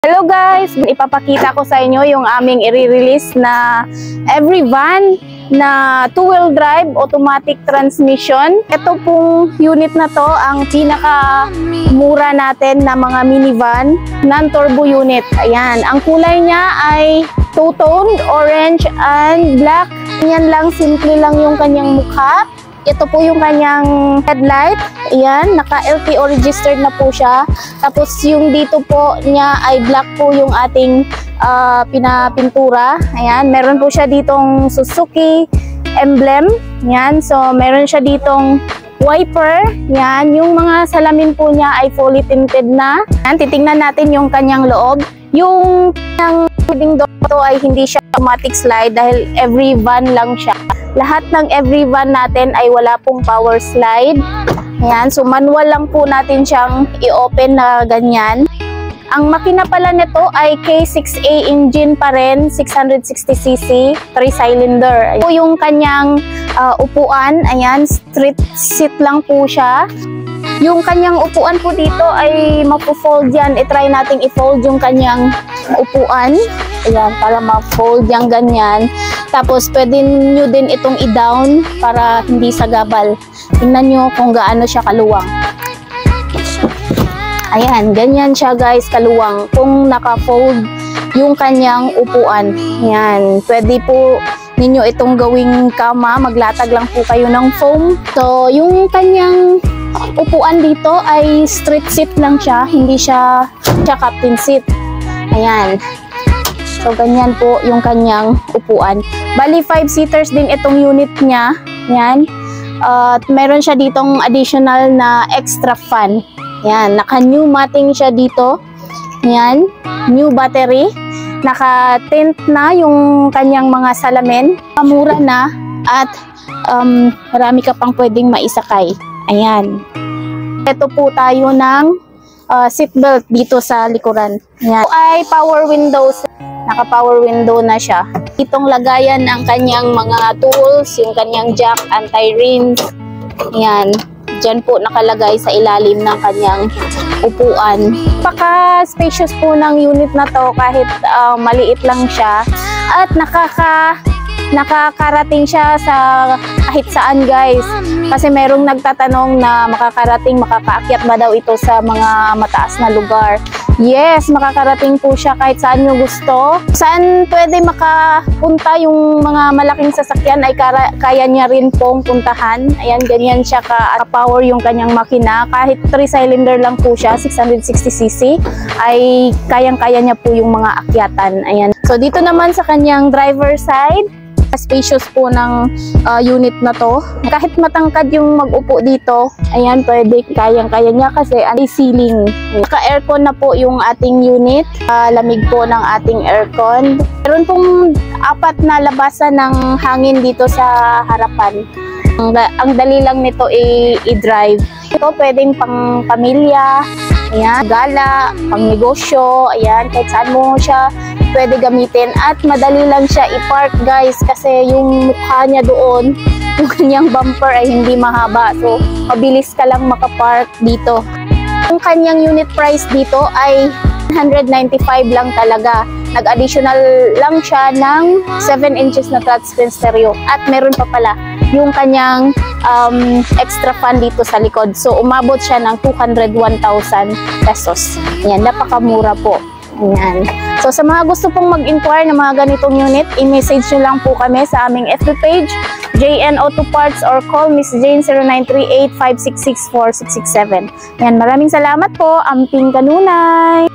Hello guys! Ipapakita ko sa inyo yung aming i-release na every van na two-wheel drive automatic transmission. Ito pong unit na to ang pinaka-mura natin na mga minivan, non-turbo unit. Ayan, ang kulay niya ay two-toned, orange and black. Yan lang, simple lang yung kanyang mukha. Ito po yung kanyang headlight. Ayan, naka-LTO registered na po siya. Tapos yung dito po niya ay black po yung ating pinapintura. Ayan, meron po siya ditong Suzuki emblem. Ayan, so meron siya ditong wiper. Ayan, yung mga salamin po niya ay fully tinted na. Ayan, titingnan natin yung kanyang loob. Yung kanyang sliding door to ay hindi siya automatic slide dahil every van lang siya. Lahat ng every van natin ay wala pong power slide. Ayan, so manual lang po natin siyang i-open na ganyan. Ang makina pala nito ay K6A engine pa rin, 660cc, 3-cylinder. Ito yung kanyang upuan, ayan, street seat lang po siya. Yung kanyang upuan po dito ay mapo-fold yan. I-try nating i-fold yung kanyang upuan. Ayan, para ma-fold yung ganyan. Tapos, pwede nyo din itong i-down para hindi sagabal. Tingnan nyo kung gaano siya kaluwang. Ayan, ganyan siya guys, kaluwang. Kung naka-fold yung kanyang upuan. Ayan, pwede po ninyo itong gawing kama. Maglatag lang po kayo ng foam. So, yung kanyang upuan dito ay street seat lang siya. Hindi siya captain seat. Ayan. So, ganyan po yung kanyang upuan. Bali, 5-seaters din itong unit niya. Yan. Meron siya ditong additional na extra fan. Yan. Naka-new matting siya dito. Yan. New battery. Naka-tint na yung kanyang mga salamin. Mura na. At marami ka pang pwedeng maisakay. Ayan. Ito po tayo ng seatbelt dito sa likuran. Yan. Ito ay power windows. Naka-power window na siya. Itong lagayan ng kanyang mga tools, yung kanyang jack, anti-rins. Yan. Diyan po nakalagay sa ilalim ng kanyang upuan. Napaka-spacious po ng unit na to kahit maliit lang siya. At nakakarating siya sa kahit saan guys. Kasi merong nagtatanong na makakaakyat ba daw ito sa mga mataas na lugar. Yes, makakarating po siya kahit saan nyo gusto. Saan pwede makapunta yung mga malaking sasakyan ay kaya niya rin pong puntahan. Ayan, ganyan siya ka-power yung kanyang makina. Kahit 3-cylinder lang po siya, 660cc, ay kayang-kaya niya po yung mga akyatan. Ayan. So, dito naman sa kanyang driver side, spacious po ng unit na to. Kahit matangkad yung mag-upo dito, ayan, pwede, kayang-kaya niya kasi anti-ceiling. Naka-aircon na po yung ating unit. Lamig po ng ating aircon. Meron pong 4 na labasan ng hangin dito sa harapan. Ang dali lang nito i-drive. Ito pwedeng pang pamilya, ayan, gala, pang negosyo, ayan, kahit saan mo siya pwede gamitin. At madali lang siya i-park guys kasi yung mukha niya doon, yung kanyang bumper ay hindi mahaba. So, mabilis ka lang makapark dito. Yung kanyang unit price dito ay 195 lang talaga. Nag-additional lang siya ng 7 inches na touchscreen stereo. At meron pa pala yung kanyang extra fan dito sa likod. So, umabot siya ng 201,000 pesos. Yan, napakamura po. Ayan. So, sa mga gusto pong mag-inquire ng mga ganitong unit, i-message nyo lang po kami sa aming FB page, JN Auto Parts, or call Miss Jane 0938-566-4667. Yan, maraming salamat po. Amping Kanunay!